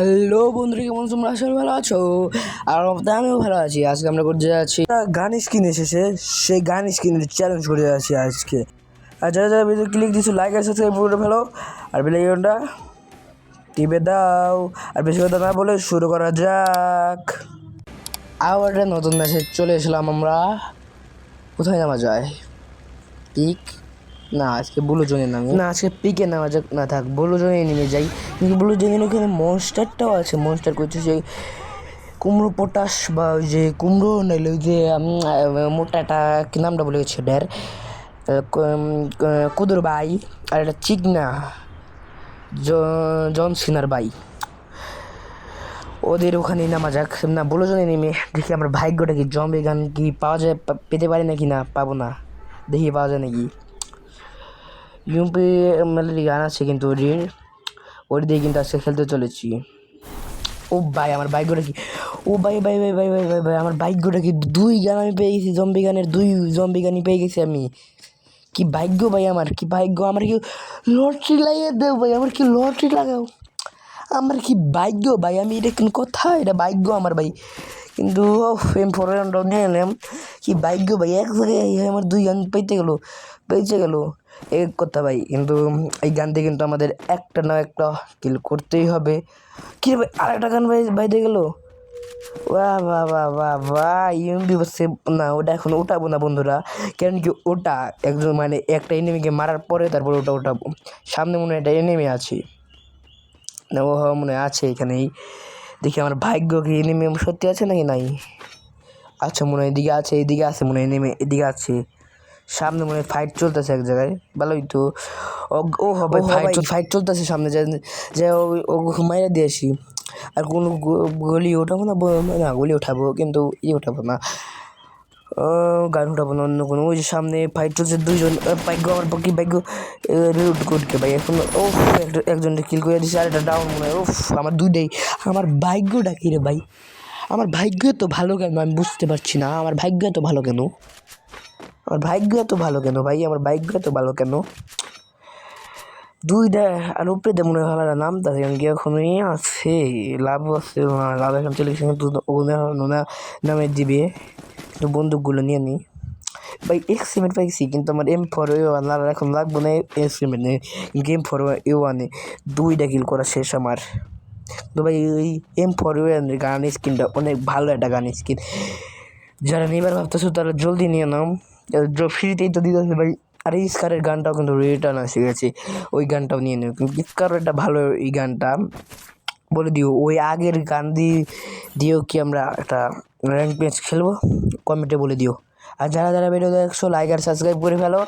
Hello বন্ধুরা, কেমন তোমরা? আসলে ভালো আছো? আর আমিও ভালো আছি। আজকে আমরা করতে যাচ্ছি গান স্ক্রিন এসেছে, সেই গান স্ক্রিনের চ্যালেঞ্জ করে যাচ্ছি আজকে। আর যারা যারা ভিডিও ক্লিক দিচ্ছ, লাইক আর সাবস্ক্রাইব করে ফেলো, আর বেল আইকনটা টিপে দাও। আর বেশি কথা না বলে শুরু করা যাক। আবার একটা নতুন ম্যাচে চলে এসলাম আমরা। কোথায় নামা যায়? পিক না, আজকে ব্লু জোনে নামি না, আজকে পিকে নামা যাক। না থাক, ব্লু জোনে নেমে যাই। কিন্তু ব্লু জোনের ওখানে মনস্টারটাও আছে। মনস্টার করছে সেই কুমড়ো পটাশ, বা ওই যে কুমড়ো নাইলে ওই যে মোটাটা কি নামটা বলে গেছে ডের কুদুর বাই। আর একটা চিকনা জন সিনার বাই। ওদের ওখানে নামা যাক। না, বলো জনে নেমে দেখি আমার ভাগ্যটা কি, জম্বি গান কি পাওয়া যায়, পেতে পারি নাকি। না পাবো না, দেখি পাওয়া যায় নাকি। ইউপি মেলেরই গান আছে কিন্তু ওর দিয়ে কিন্তু আজকে খেলতে চলেছি। ও ভাই, আমার ভাগ্যটা কি! ও ভাই ভাই ভাই ভাই ভাই ভাই ভাই আমার ভাগ্যটা কি! দুই গান আমি পেয়ে গেছি, জম্বি গানের দুই জম্বি গানই পেয়ে গেছি আমি। কি ভাগ্য ভাই আমার, কি ভাগ্য! আমার কি লটারি লাগিয়ে দেও ভাই, আমার কি লটারি লাগাও। আমার কি ভাগ্য ভাই! আমি এটা কোন কথা? এটা ভাগ্য আমার ভাই। কিন্তু M4 নিয়ে এলাম, কি ভাগ্য ভাই! এক জায়গায় আমার দুই গান পেয়েছে গেল এক কথা ভাই। কিন্তু এই গান দিয়ে কিন্তু আমাদের একটা না একটা কিল করতেই হবে। কি ভাই, আরেকটা গান ভাই বাইরে গেল! বাহ বাহ বাহ বাহ বাহ! ইউএমপি বসছে না, ওটা এখন উঠাবো না বন্ধুরা। কারণ কি, ওটা একজন মানে একটা এনিমিকে মারার পরে তারপর ওটা উঠাবো। সামনে মনে হয় একটা এনিমি আছে, না ও মনে হয় আছে এখানেই। দেখি আমার ভাগ্য কি এনিমি সত্যি আছে নাকি নাই। আচ্ছা, মনে হয় এদিকে আছে, এদিকে আছে মনে হয় এনিমি, এদিকে আছে। সামনে মনে হয় ফাইট চলতেছে এক জায়গায়, ভালোই তো। ও হবে ফাইট চলতেছে সামনে, যে ও মাইরা দিয়ে আসি। আর কোনো গলি ওঠাবো না, না গলি ওঠাবো কিন্তু ওঠাবো না, গান উঠাবো না, অন্য কোনো। ওই যে সামনে ফাইট চলছে দুইজন। ভাগ্য আমার কি ভাগ্য রিলুট করকে ভাই এখন। ও একজনকে কিল করে দিচ্ছে, আর একটা ডাউন মনে হয়। আমার দুইটাই। আমার ভাগ্যটা কি রে ভাই! আমার ভাগ্য এত ভালো কেন আমি বুঝতে পারছি না। আমার ভাগ্য এত ভালো কেন? আমার ভাগ্য এত ভালো কেন ভাই? আমার ভাগ্য এত ভালো কেন? দুইটা আর উপরে দিয়ে মনে হয় ভালো নাম তাদের গিয়ে এখনই আছে, লাভ আছে। লাভ এখন চলে গেছে, কিন্তু নামে দিবে। কিন্তু বন্দুকগুলো নিয়ে নিই ভাই। এক্সিমেন্ট পাইছি, কিন্তু আমার M4 এখন লাগবো না। এক্সিমেন্ট নেই, M4 A1 দুইটা কিল করা শেষ আমার। তো ভাই ওই M4 গান স্কিনটা অনেক ভালো একটা গান স্কিন। যারা নেবার ভাবতেছো তারা জলদি নিয়ে নাও, ফ্রিতেই তো দিতেছে ভাই। আর স্কারের গানটাও কিন্তু রিটার্ন আসে গেছে, ওই গানটাও নিয়ে নিও। কিন্তু স্কারও একটা ভালো এই গানটা বলে দিও। ওই আগের গান দিয়েও কি আমরা একটা র্যাঙ্ক ম্যাচ খেলবো, কমেন্টে বলে দিও। আর যারা যারা ভিডিও দেখছো, লাইক আর সাবস্ক্রাইব করে ফেলো,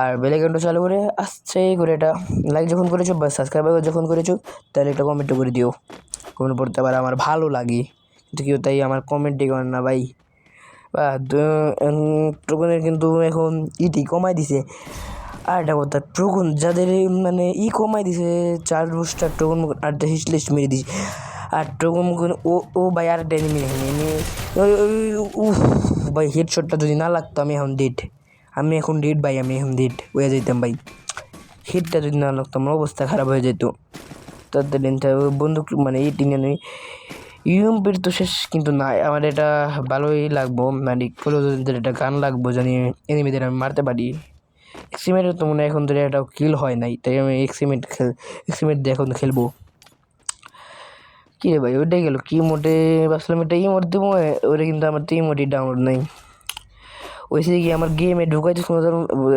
আর বেল আইকনটা চালু করে আসছে করে এটা লাইক যখন করেছো বা সাবস্ক্রাইব যখন করেছো, তাহলে এটা কমেন্টে করে দিও। কমেন্ট পড়তে পারে আমার ভালো লাগে, কিন্তু কেউ তাই আমার কমেন্টই করে না ভাই। বা টোকনের কিন্তু এখন কমাই দিছে। আর একটা কথা, টোকন যাদের মানে কমাই দিছে, 4 বুস্টার টোকন আর হিট লিস্ট মেরে দিছে। আর টোকন ও ভাই, আর একটা এনিমি ভাই, হেডশটটা যদি না লাগতো আমি এখন ডেড। আমি এখন ডেড ভাই, আমি এখন ডেড হয়ে যেতাম ভাই। হেডটা যদি না লাগতো আমার অবস্থা খারাপ হয়ে যেত। তাদের বন্দুক মানে নেই। ইউএমপির তো শেষ কিন্তু না, আমার এটা ভালোই লাগবো। মানে ক্লোজদের একটা গান লাগবো, জানি এনিমিদের আমি মারতে পারি। এক্সিমেটের তো মনে হয় এখন ধরে একটা কিল হয় নাই, তাই আমি এক্সিমেট দিয়ে এখন খেলবো। কি রে ভাই, ওইটাই গেল কি মোটে ভাবছিলাম এটা ইমোট দেবো, ওটা কিন্তু আমার তো ইমোটই ডাউনলোড নাই। ওইসে কি আমার গেমে ঢুকাইতে শোনা,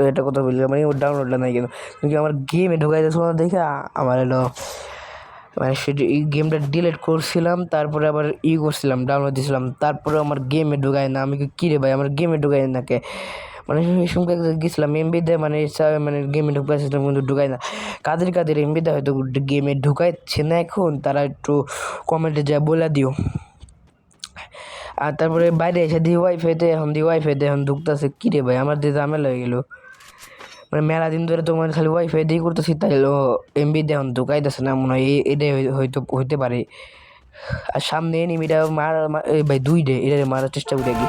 এটা কথা বলি, আমার ইমোট ডাউনলোডটা নাই কেন? কিন্তু আমার গেমে ঢুকাইতে শোনা দেখে আমার এলো মানে সেটা, এই গেমটা ডিলিট করছিলাম, তারপরে আবার করছিলাম, ডাউনলোড দিয়েছিলাম, তারপরে আমার গেমে ঢুকায় না। আমি কী রে ভাই, আমার গেমে ঢুকায় না কে? মানে এই সময় গেছিলাম এমবি দেয়, মানে গেমে ঢুকাইছিলাম কিন্তু ঢুকায় না। কাদের এমবি দেয় হয়তো গেমে ঢুকাইছে না এখন, তারা একটু কমেন্টে যা বলে দিও। আর তারপরে বাইরে এসে ওয়াইফাইতে এখন ঢুকতেছে। কী রে ভাই, আমার দিয়ে ঝামেলা হয়ে গেলো। মানে মেলা দিন ধরে তোমার খালি ওয়াইফাই দিয়ে করতেছি, তাই এমবি দিয়ে এখন ঢুকাইতেছে না মনে হয়। এটাই হয়তো হইতে পারে। আর সামনে এনিমিটা ভাই দুইটা এটা মারার চেষ্টা করি আগে।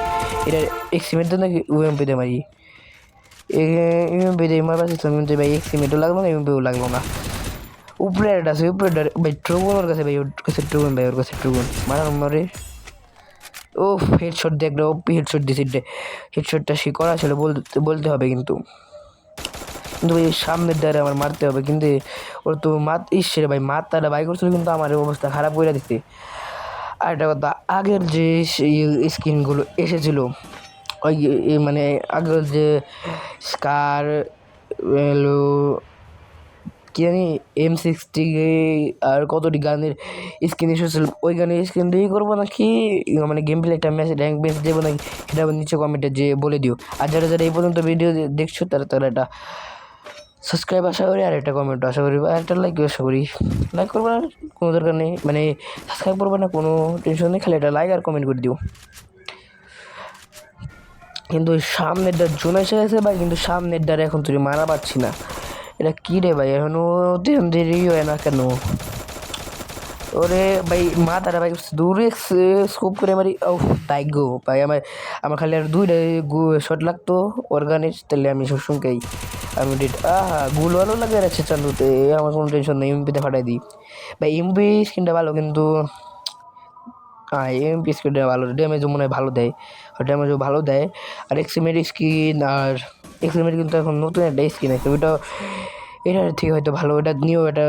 এটা এক্সিমেন্ট তো নাকি ইউএমপিতে মারি, ইউএমপিতে মারবার চেষ্টা, কিন্তু ভাই এক্সিমেন্টও লাগলো না, ইউএমপিও লাগলো না। উপরে একটা আছে, উপরে ভাই ট্রুগন ওর কাছে, ভাই ওর কাছে ট্রুগন, ভাই ওর কাছে ট্রুগন মারার মারে। ও হেডশট দিয়ে একটা ওপি হেডশট দিয়েছি, হেডশটটা সে করা ছিল বলতে বলতে হবে, কিন্তু কিন্তু ভাই সামনের দ্বারে আমার মারতে হবে, কিন্তু ওর তো ইসে ভাই মাথাটা বাই করছিল, কিন্তু আমার অবস্থা খারাপ করে দিচ্ছে। আর একটা কথা, আগের যে স্কিনগুলো এসেছিলো ওই মানে আগের যে স্কার এলো কি জানি M60 আর কতটি গানের স্ক্রিন এসেছিল, ওই গানের স্ক্রিন দিয়ে করবো নাকি মানে গেম প্লে একটা ম্যাচ র্যাঙ্ক বেস দেবো নাকি, সেটা নিচে কমেন্টে যে বলে দিও। আর যারা যারা এই পর্যন্ত ভিডিও দেখছো তারা তারা একটা সাবস্ক্রাইব আশা করি, আর একটা কমেন্ট আশা করি, আর একটা লাইক আশা করি। লাইক করবো না কোনো দরকার নেই, মানে সাবস্ক্রাইব করবো না কোনো টেনশন নেই, খালি একটা লাইক আর কমেন্ট করে দিও। কিন্তু সামনের ডার জোন এসে গেছে ভাই, কিন্তু সামনের ডারে এখন তুই মারা পাচ্ছি না। এটা কী রে ভাই, এখনও দেরি হয় না কেন? ওরে ভাই মাথাটা ভাই দূরে স্কোপ করে মারি। ও তাই গো ভাই, আমার খালি আর দুইটা শট লাগতো অর্গানিক, তাহলে আমি সবসময়ই আমি গুলো ভালো লাগে রাখছে চান্দুতে, আমার কোনো টেনশন নেই, এমপিতে ফাটাই দিই ভাই। এমপি স্কিনটা ভালো, কিন্তু হ্যাঁ এমপি স্কিনটা ভালো, ড্যামেজও মনে হয় ভালো দেয়, ড্যামেজও ভালো দেয়। আর এক্সিমেট স্কিন, আর এক্সিমেট কিন্তু এখন নতুন একটা স্কিন আছে, ওইটা এটা ঠিক হয়তো ভালো, ওটা নিয়েও একটা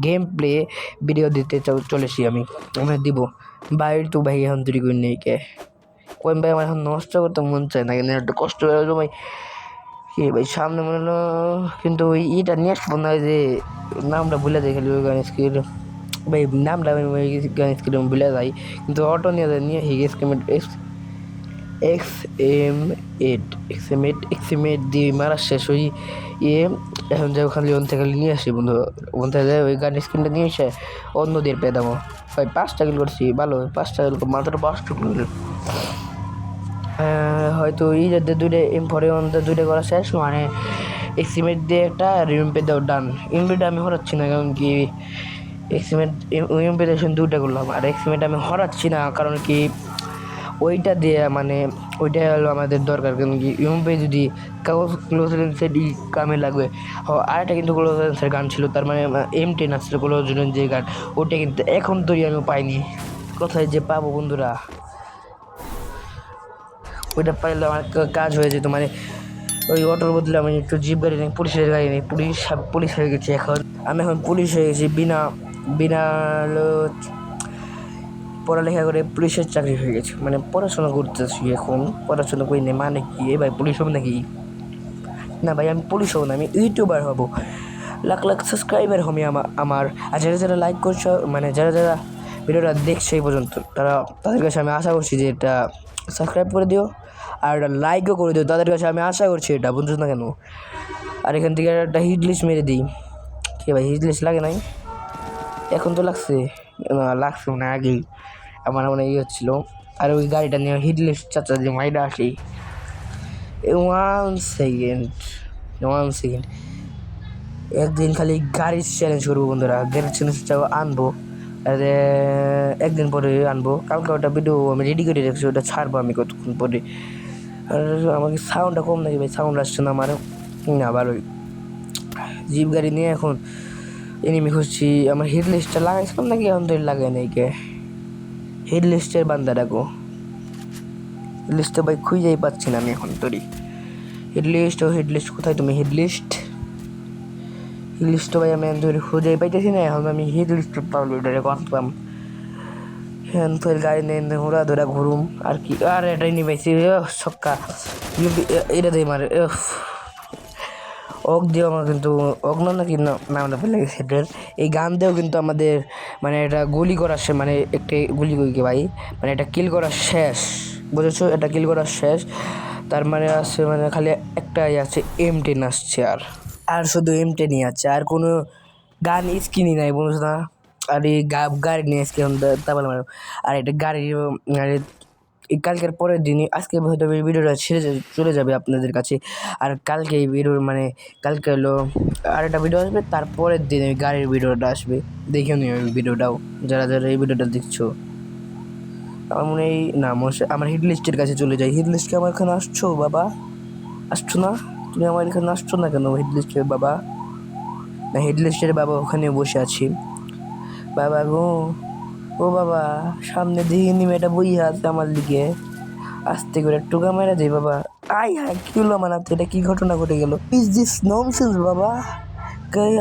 গেম প্লে ভিডিও দিতে চলেছি আমি, আমরা দিব। বাইরে তো ভাই এখন তৈরি করি নেই কে কোন ভাই, আমার এখন নষ্ট করতে মন চায় না, কিন্তু একটা কষ্ট হয়ে গেল ভাই। কি ভাই সামনে মনে হলো, কিন্তু ওই ইটা নিয়ে আসবো না, যে নামটা ভুলে যাই খালি ওই গান স্কিল ভাই, নামটা আমি ওই গান স্কিল ভুলে যাই, কিন্তু অটো নিয়ে যায় নিয়ে হিগেস এক্সএম8 দিয়ে মারা শেষ ওই এখন যাই ওখানে ওন থেকে নিয়ে আসি বন্ধু, ওখান থেকে যাই ওই গান স্ক্রিনটা নিয়ে এসে অন্যদের পেদামো ভাই। 5টা কিল করছি ভালো, 5টা কিল মাত্র 5টা কিল। হয়তো যাদের দুইটা M4 দুইটা করা শেষ, মানে এক্সিমেট দিয়ে একটা রিমপে দেওয়া ডান। ইমপিটা আমি হরাচ্ছি না, কারণ কি এক্সিমেট ইমপিটেশন দুইটা করলাম, আর এক্সিমেট আমি হরাচ্ছি না কারণ কি ওইটা দিয়ে মানে ওইটাই হলো আমাদের দরকার, কারণ কি ইউএমপি যদি কাগজ ক্লোজ রেঞ্জের কামে লাগবে। আরেকটা কিন্তু ক্লোজ রেঞ্জের গান ছিল, তার মানে M10 আসছিল ক্লোজ রেঞ্জের গান, ওটা কিন্তু এখন তৈরি আমি পাইনি, কোথায় যে পাবো বন্ধুরা? ওইটা পাইলে আমার কাজ হয়ে যেত, মানে ওই অটোর বদলে আমি একটু জিপ গাড়ি নেই, পুলিশের গাড়ি নেই, পুলিশ হয়ে গেছি এখন আমি, এখন পুলিশ হয়ে গেছি বিনা বিনা পড়ালেখা করে পুলিশের চাকরি হয়ে গেছে, মানে পড়াশোনা করতেছি এখন, পড়াশোনা করি না মানে কি এ ভাই পুলিশ হব নাকি? না ভাই আমি পুলিশ হব না, আমি ইউটিউবার হব, লাখ লাখ সাবস্ক্রাইবার হবে আমার। আর যারা যারা লাইক করছো, মানে যারা যারা ভিডিওটা দেখছে এই পর্যন্ত, তাদের কাছে আমি আশা করছি যে এটা সাবস্ক্রাইব করে দিও, আর এটা লাইকও করে দিও, তাদের কাছে আমি আশা করছি এটা, বুঝছো না কেন? আর এখান থেকে একটা হিট লিস্ট মেরে দিই। কে ভাই হিট লিস্ট লাগে নাই? এখন তো লাগছে, লাগছে না আগেই, আমার মনে ইয়ে হচ্ছিলো। আর ওই গাড়িটা নিয়ে হিট লিস্ট চাচা যে মাইডা আসি। 1 সেকেন্ড একদিন খালি গাড়ির চ্যালেঞ্জ করবো বন্ধুরা, গাড়ির চ্যালেঞ্জটাও আনবো, আর একদিন পরে আনবো, কালকে ওটা ভিডিও আমি রেডি করে রেখেছি, ওটা ছাড়বো আমি কতক্ষণ পরে। আর আমাকে সাউন্ডটা কম নাকি ভাই, সাউন্ড আসছে না আমার, না ভালোই। জিপ গাড়ি নিয়ে এখন এনিমি খুঁজছি, আমার হিট লিস্টটা লাগাইছিলাম নাকি এখন তো লাগাই নাই কে? হিট লিস্টের বান্দা ডাকো, লিস্টে ভাই খুঁজেই পাচ্ছি না আমি এখন তোরই। হিট লিস্ট কোথায় তুমি? হিট লিস্ট ভাই আমি ধরে খুঁজেই পাইতেছি না, এখন আমি হিট লিস্ট পাবো ওটারে কনফার্ম। হ্যাঁ তোর গাড়ি নিয়ে ঘোরা ধরা ঘুরুম আর কি, আর এটাই নিয়ে পাইছি ছক্কা, এটা দিয়ে মারে অক দিয়েও আমার, কিন্তু অগ্ন নাকি নামটা ফেলে গেছে এটার। এই গান দিয়েও কিন্তু আমাদের মানে এটা গুলি করা মানে একটা গুলি করি কি ভাই, মানে এটা কিল করা শেষ, বুঝেছো? এটা কিল করা শেষ, তার মানে আছে মানে খালি একটাই আছে M10 আসছে, আর শুধু M10ই আছে, আর কোনো গান স্কিনই নাই, বুঝছো না? আর এই গাড়ি নিয়ে স্কিন তারপরে আর এটা গাড়ি এই কালকের পরের দিনই, আজকে হয়তো এই ভিডিওটা চলে যাবে আপনাদের কাছে, আর কালকে এই ভিডিওর মানে কালকে হলো আর একটা ভিডিও আসবে, তারপরের দিন ওই গাড়ির ভিডিওটা আসবে, দেখেও নিও ওই ভিডিওটাও যারা যারা এই ভিডিওটা দেখছো। আমার মনে হয় না আমার হিট লিস্টের কাছে চলে যাই, হিট লিস্টকে আমার এখানে আসছো বাবা, আসছো না? তুমি আমার এখানে আসছো না কেন হেডলিস্টের বাবা? না, হেডলিস্টের বাবা ওখানে বসে আছি। বাবা গো, ও বাবা, সামনে দিকে মেয়েটা বই আছে আমার দিকে, আস্তে করে টোকা মেরে দেয় বাবা। আই হাই, কি হলো আমার হাতে? এটা কি ঘটনা ঘটে গেল? ইজ দিস ননসেন্স বাবা?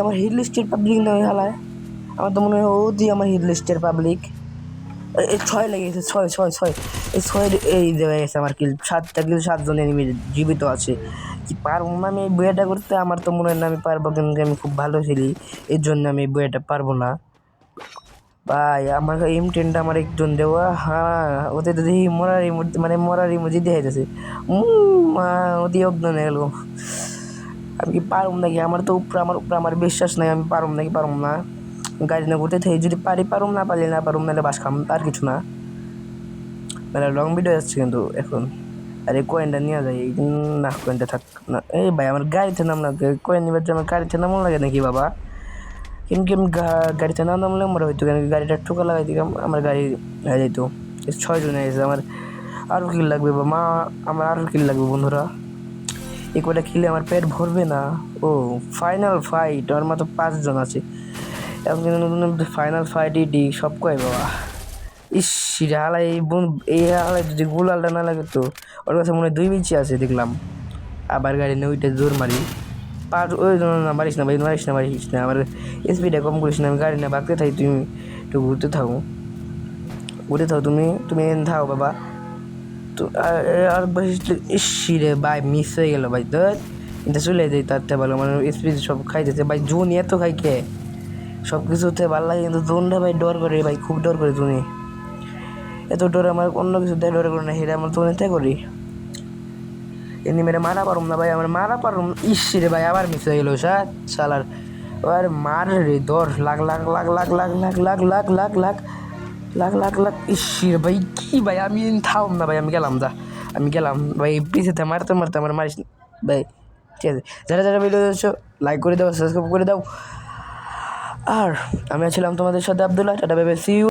আমার হেডলিস্টের পাবলিক নয় হালায়, আমার তো মনে হয় ওদি আমার হিটলিস্টের পাবলিক। এই 6 লেগেছে, 6 6 6, এই 6 এই দেওয়া গেছে আমার কিল, 7টা কিল, 7জন এনিমি জীবিত আছে। কি পারবো না আমি এই বইটা করতে? আমার তো মনে হয় না আমি পারবো, কিন্তু আমি খুব ভালো খেলি, এর জন্য আমি এই বইটা পারবো না ভাই। আমার M10টা আমার একজন দেওয়া, হ্যাঁ ওতে তো দেখি মরার ইমোজি, মানে মরার ইমোজি দেখা যাচ্ছে, ওদি অজ্ঞান হয়ে গেল। আমি কি পারবো নাকি? আমার তো উপরে আমার বিশ্বাস নাই, আমি পারবো নাকি পারবো না। গাড়ি না ঘুরতে থাকি, যদি পারি পারুম, না পারলে না পারুম, নাহলে বাস খাম, আর কিছু না। মানে লং ভিডিও যাচ্ছে কিন্তু এখন। আরে কয়েনটা নিয়ে যাই, না কয়েনটা থাক না। এই ভাই আমার গাড়িতে নাম লাগে, কয়েন নিবার জন্য গাড়িতে নামও লাগে নাকি বাবা? কিন্তু আমি গাড়িতে না নামলে আমার হয়তো, কেন গাড়িটা টোকা লাগাই দিলাম, আমার গাড়ি হয়ে যেত। 6 জন এসেছে, আমার আরও কিল লাগবে বা মা, আমার আরও কিল লাগবে বন্ধুরা। এই কয়টা খেলে আমার পেট ভরবে না। ও ফাইনাল ফাইট, আমার মাত্র 5 জন আছে এখন, কিন্তু নতুন নতুন ফাইনাল ফাইট ইডি সব কয় বাবা। ইস, হালাই এই হালাই যদি গুলালটা না লাগে তো, ওর কাছে মনে হয় 2 বিচি আছে দেখলাম। আবার গাড়ি নিয়ে ওইটা জোর মারি, ওই না মারিস না ভাই, মারিস না মারিস না, আমার স্পিডটা কম করিস না, আমি গাড়ি না বাঁকতে থাকি, তুমি একটু ঘুরতে থাকো, তুমি তুমি থাও বাবা। তো আর ইস রে ভাই, মিস হয়ে গেল ভাই, তো এটা চলে যাই, তার থেকে ভালো মানে স্পিড সব খাইতেছে ভাই। জোন এত খাই কে? সব কিছুতে ভালো লাগে, কিন্তু জোনটা ভাই ডর করে ভাই, খুব ডর করে জোনে। এত ডর আমার অন্য কিছু দেয় ডর করে না, হেরে আমার জোনেতে করি। এমনি মেরে মারা পারুম না ভাই, আমার মারা পারুম। ইস রে ভাই, আবার মিস হয়ে গেল শালার। আর মার রে, 10 লাখ লাখ লাখ লাখ লাখ লাখ লাখ লাখ লাখ লাখ লাখ লাখ লাখ। ইস রে ভাই, কি ভাই, আমি থাম না ভাই, আমি গেলাম, যা আমি গেলাম ভাই, পিছিয়ে মারতে মারতে আমার মারিস ভাই। ঠিক আছে, যারা যারা ভিডিও দেখছো লাইক করে দাও, সাবস্ক্রাইব করে দাও। আর আমি ছিলাম তোমাদের সাথে Abdullah, tata, bye bye, see you.